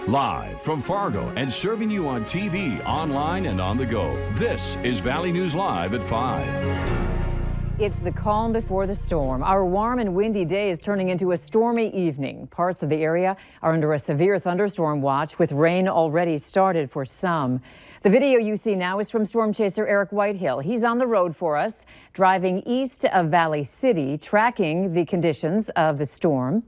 Live from Fargo and serving you on TV, online, and on the go. This is Valley News Live at 5. It's the calm before the storm. Our warm and windy day is turning into a stormy evening. Parts of the area are under a severe thunderstorm watch, with rain already started for some. The video you see now is from storm chaser Eric Whitehill. He's on the road for us, driving east of Valley City, tracking the conditions of the storm.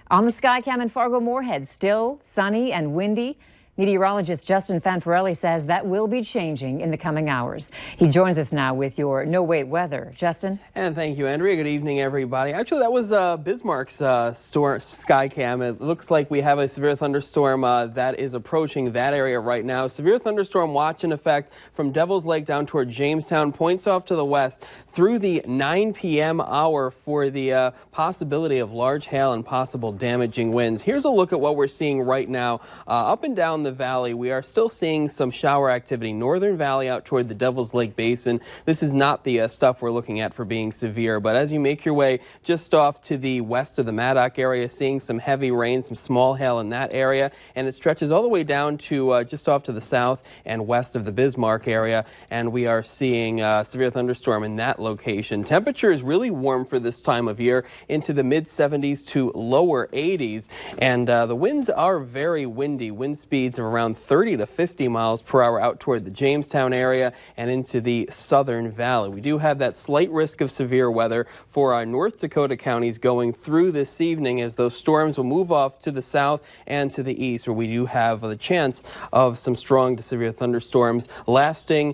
On the Skycam in Fargo-Moorhead, still sunny and windy. Meteorologist Justin Fanfarelli says that will be changing in the coming hours. He joins us now with your no-wait weather. Justin? And thank you, Andrea. Good evening, everybody. Actually, that was Bismarck's Skycam. It looks like we have a severe thunderstorm that is approaching that area right now. Severe thunderstorm watch in effect from Devil's Lake down toward Jamestown, points off to the west through the 9 p.m. hour for the possibility of large hail and possible damaging winds. Here's a look at what we're seeing right now. Up and down the valley, we are still seeing some shower activity. Northern Valley out toward the Devil's Lake Basin. This is not the stuff we're looking at for being severe, but as you make your way just off to the west of the Maddock area, seeing some heavy rain, some small hail in that area, and it stretches all the way down to just off to the south and west of the Bismarck area, and we are seeing severe thunderstorm in that location. Temperature is really warm for this time of year, into the mid 70s to lower 80s, and the winds are very windy. Wind speeds of around 30 to 50 miles per hour out toward the Jamestown area and into the southern valley. We do have that slight risk of severe weather for our North Dakota counties going through this evening, as those storms will move off to the south and to the east, where we do have the chance of some strong to severe thunderstorms lasting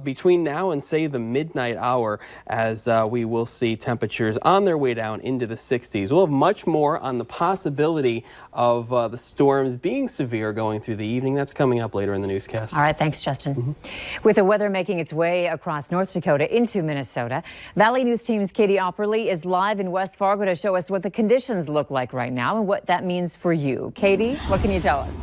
between now and, say, the midnight hour, as we will see temperatures on their way down into the 60s. We'll have much more on the possibility of the storms being severe going through the evening. That's coming up later in the newscast. All right, thanks, Justin. With the weather making its way across North Dakota into Minnesota, Valley News Team's Katie Opperly is live in West Fargo to show us what the conditions look like right now and what that means for you. Katie, what can you tell us?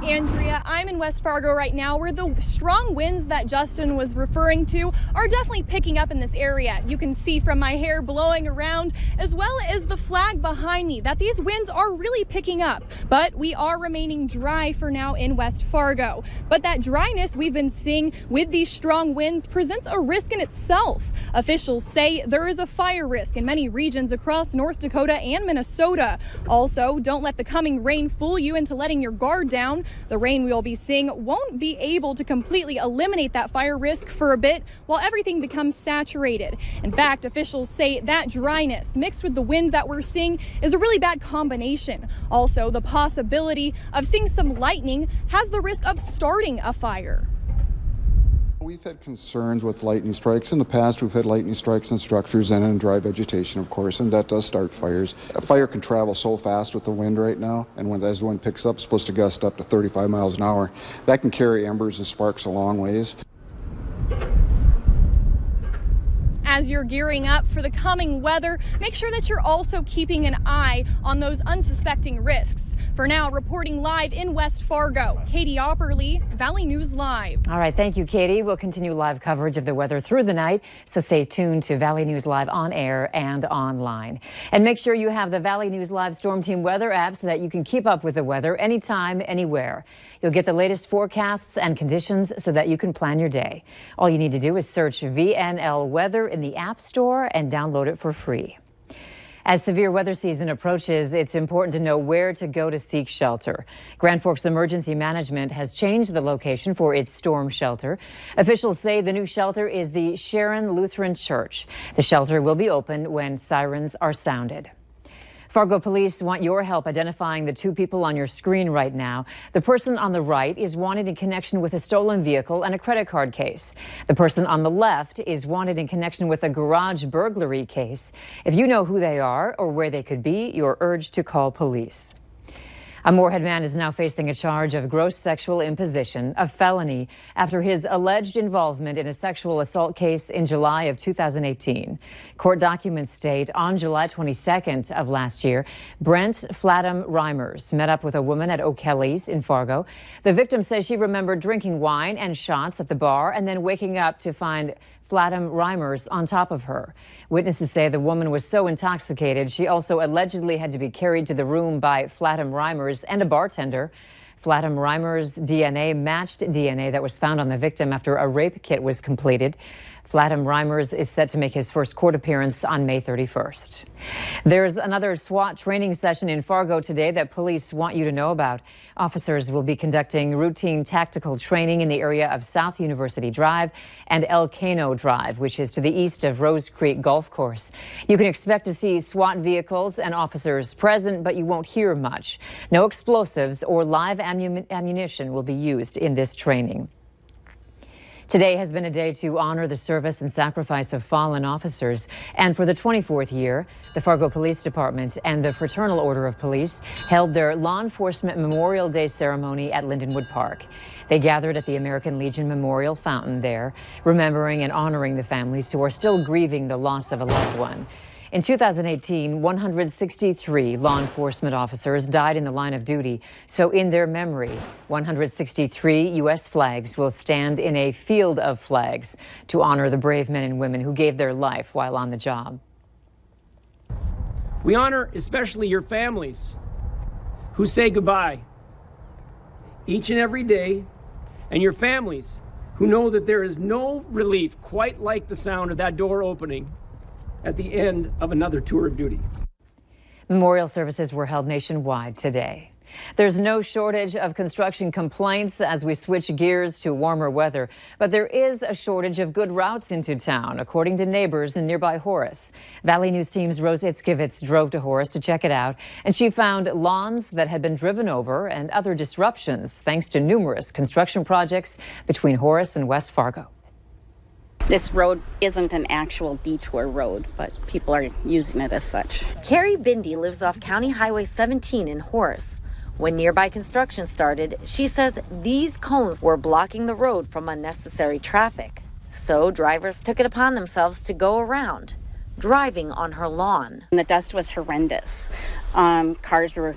Andrea, I'm in West Fargo right now, where the strong winds that Justin was referring to are definitely picking up in this area. You can see from my hair blowing around, as well as the flag behind me, that these winds are really picking up. But we are remaining dry for now in West Fargo. But that dryness we've been seeing with these strong winds presents a risk in itself. Officials say there is a fire risk in many regions across North Dakota and Minnesota. Also, don't let the coming rain fool you into letting your guard down. The rain we will be seeing won't be able to completely eliminate that fire risk for a bit while everything becomes saturated. In fact, officials say that dryness mixed with the wind that we're seeing is a really bad combination. Also, the possibility of seeing some lightning has the risk of starting a fire. We've had concerns with lightning strikes. In the past, we've had lightning strikes in structures and in dry vegetation, of course, and that does start fires. A fire can travel so fast with the wind right now, and as the wind picks up, it's supposed to gust up to 35 miles an hour. That can carry embers and sparks a long ways. As you're gearing up for the coming weather, make sure that you're also keeping an eye on those unsuspecting risks. For now, reporting live in West Fargo, Katie Opperly, Valley News Live. All right, thank you, Katie. We'll continue live coverage of the weather through the night, so stay tuned to Valley News Live on air and online. And make sure you have the Valley News Live Storm Team weather app so that you can keep up with the weather anytime, anywhere. You'll get the latest forecasts and conditions so that you can plan your day. All you need to do is search VNL Weather in the App Store and download it for free. As severe weather season approaches, it's important to know where to go to seek shelter. Grand Forks Emergency Management has changed the location for its storm shelter. Officials say the new shelter is the Sharon Lutheran Church. The shelter will be open when sirens are sounded. Fargo police want your help identifying the two people on your screen right now. The person on the right is wanted in connection with a stolen vehicle and a credit card case. The person on the left is wanted in connection with a garage burglary case. If you know who they are or where they could be, you're urged to call police. A Moorhead man is now facing a charge of gross sexual imposition, a felony, after his alleged involvement in a sexual assault case in July of 2018. Court documents state on July 22nd of last year, Brent Flatham Reimers met up with a woman at O'Kelly's in Fargo. The victim says she remembered drinking wine and shots at the bar and then waking up to find Flatham Reimers on top of her. Witnesses say the woman was so intoxicated she also allegedly had to be carried to the room by Flatham Reimers and a bartender. Flatham Reimers' DNA matched DNA that was found on the victim after a rape kit was completed. Flatham Reimers is set to make his first court appearance on May 31st. There's another SWAT training session in Fargo today that police want you to know about. Officers will be conducting routine tactical training in the area of South University Drive and El Cano Drive, which is to the east of Rose Creek Golf Course. You can expect to see SWAT vehicles and officers present, but you won't hear much. No explosives or live ammunition will be used in this training. Today has been a day to honor the service and sacrifice of fallen officers. And for the 24th year, the Fargo Police Department and the Fraternal Order of Police held their Law Enforcement Memorial Day ceremony at Lindenwood Park. They gathered at the American Legion Memorial Fountain there, remembering and honoring the families who are still grieving the loss of a loved one. In 2018, 163 law enforcement officers died in the line of duty. So in their memory, 163 U.S. flags will stand in a field of flags to honor the brave men and women who gave their life while on the job. We honor especially your families who say goodbye each and every day, and your families who know that there is no relief quite like the sound of that door opening at the end of another tour of duty. Memorial services were held nationwide today. There's no shortage of construction complaints as we switch gears to warmer weather, but there is a shortage of good routes into town, according to neighbors in nearby Horace. Valley News Team's Rose Itzkevitz drove to Horace to check it out, and she found lawns that had been driven over and other disruptions thanks to numerous construction projects between Horace and West Fargo. This road isn't an actual detour road, but people are using it as such. Carrie Bindi lives off County Highway 17 in Horace. When nearby construction started, she says these cones were blocking the road from unnecessary traffic. So drivers took it upon themselves to go around, driving on her lawn. And the dust was horrendous. Cars were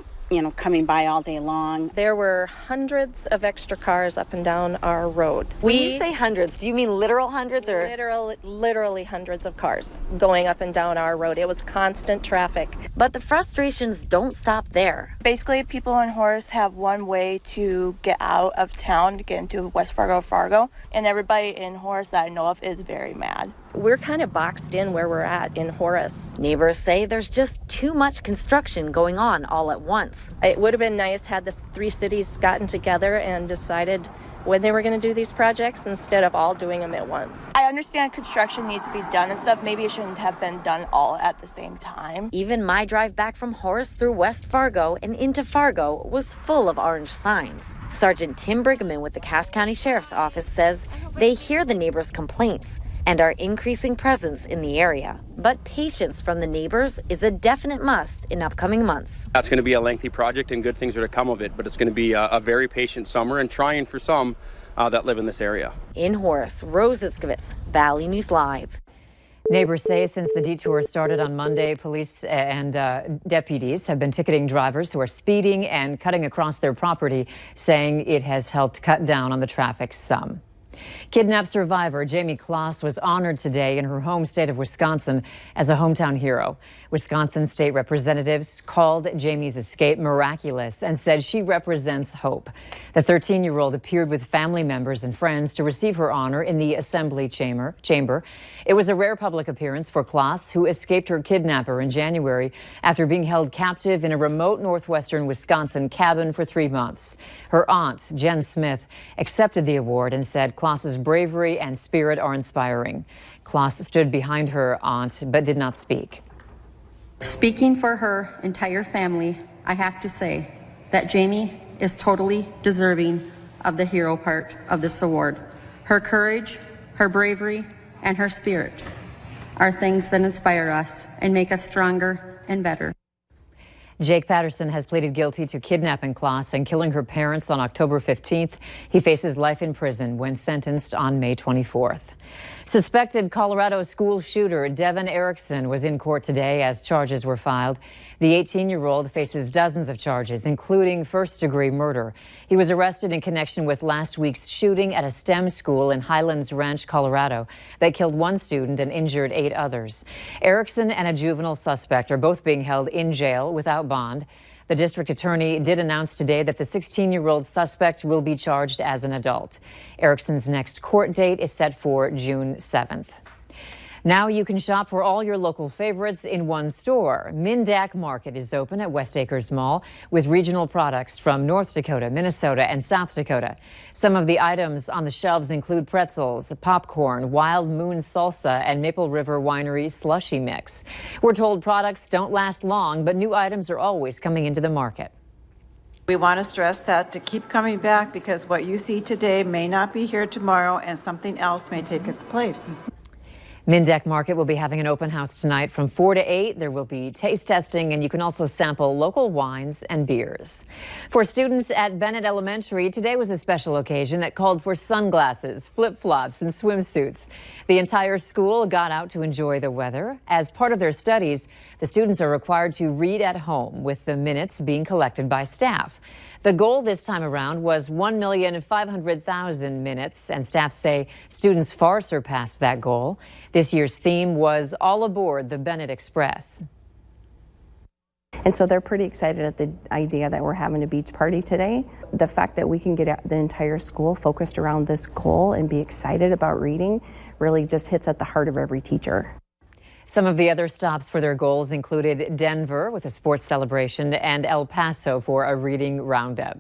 coming by all day long. There were hundreds of extra cars up and down our road. When you say hundreds, do you mean literal hundreds or? Literally hundreds of cars going up and down our road. It was constant traffic. But the frustrations don't stop there. Basically, people in Horace have one way to get out of town to get into West Fargo, and everybody in Horace that I know of is very mad. We're kind of boxed in where we're at in Horace. Neighbors say there's just too much construction going on all at once. It would have been nice had the three cities gotten together and decided when they were going to do these projects instead of all doing them at once. I understand construction needs to be done and stuff. Maybe it shouldn't have been done all at the same time. Even my drive back from Horace through West Fargo and into Fargo was full of orange signs. Sergeant Tim Brigham with the Cass County Sheriff's Office says they hear the neighbors' complaints and are increasing presence in the area. But patience from the neighbors is a definite must in upcoming months. That's going to be a lengthy project and good things are to come of it, but it's going to be a very patient summer and trying for some that live in this area. In Horace, Rose Itzkevitz, Valley News Live. Neighbors say since the detour started on Monday, police and deputies have been ticketing drivers who are speeding and cutting across their property, saying it has helped cut down on the traffic some. Kidnap survivor Jamie Kloss was honored today in her home state of Wisconsin as a hometown hero. Wisconsin state representatives called Jamie's escape miraculous and said she represents hope. The 13-year-old appeared with family members and friends to receive her honor in the Assembly chamber. It was a rare public appearance for Kloss, who escaped her kidnapper in January after being held captive in a remote northwestern Wisconsin cabin for 3 months. Her aunt, Jen Smith, accepted the award and said Kloss's bravery and spirit are inspiring. Kloss stood behind her aunt but did not speak. Speaking for her entire family, I have to say that Jamie is totally deserving of the hero part of this award. Her courage, her bravery, and her spirit are things that inspire us and make us stronger and better. Jake Patterson has pleaded guilty to kidnapping Kloss and killing her parents on October 15th. He faces life in prison when sentenced on May 24th. Suspected Colorado school shooter Devin Erickson was in court today as charges were filed. The 18-year-old faces dozens of charges, including first-degree murder. He was arrested in connection with last week's shooting at a STEM school in Highlands Ranch, Colorado, that killed one student and injured 8 others. Erickson and a juvenile suspect are both being held in jail without bond. The district attorney did announce today that the 16-year-old suspect will be charged as an adult. Erickson's next court date is set for June 7th. Now you can shop for all your local favorites in one store. Mindak Market is open at West Acres Mall with regional products from North Dakota, Minnesota, and South Dakota. Some of the items on the shelves include pretzels, popcorn, Wild Moon salsa, and Maple River Winery slushy mix. We're told products don't last long, but new items are always coming into the market. We want to stress that to keep coming back because what you see today may not be here tomorrow and something else may take its place. Mindak Market will be having an open house tonight from 4 to 8. There will be taste testing, and you can also sample local wines and beers. For students at Bennett Elementary, today was a special occasion that called for sunglasses, flip-flops, and swimsuits. The entire school got out to enjoy the weather. As part of their studies, the students are required to read at home, with the minutes being collected by staff. The goal this time around was 1,500,000 minutes, and staff say students far surpassed that goal. This year's theme was All Aboard the Bennett Express. And so they're pretty excited at the idea that we're having a beach party today. The fact that we can get the entire school focused around this goal and be excited about reading really just hits at the heart of every teacher. Some of the other stops for their goals included Denver with a sports celebration and El Paso for a reading roundup.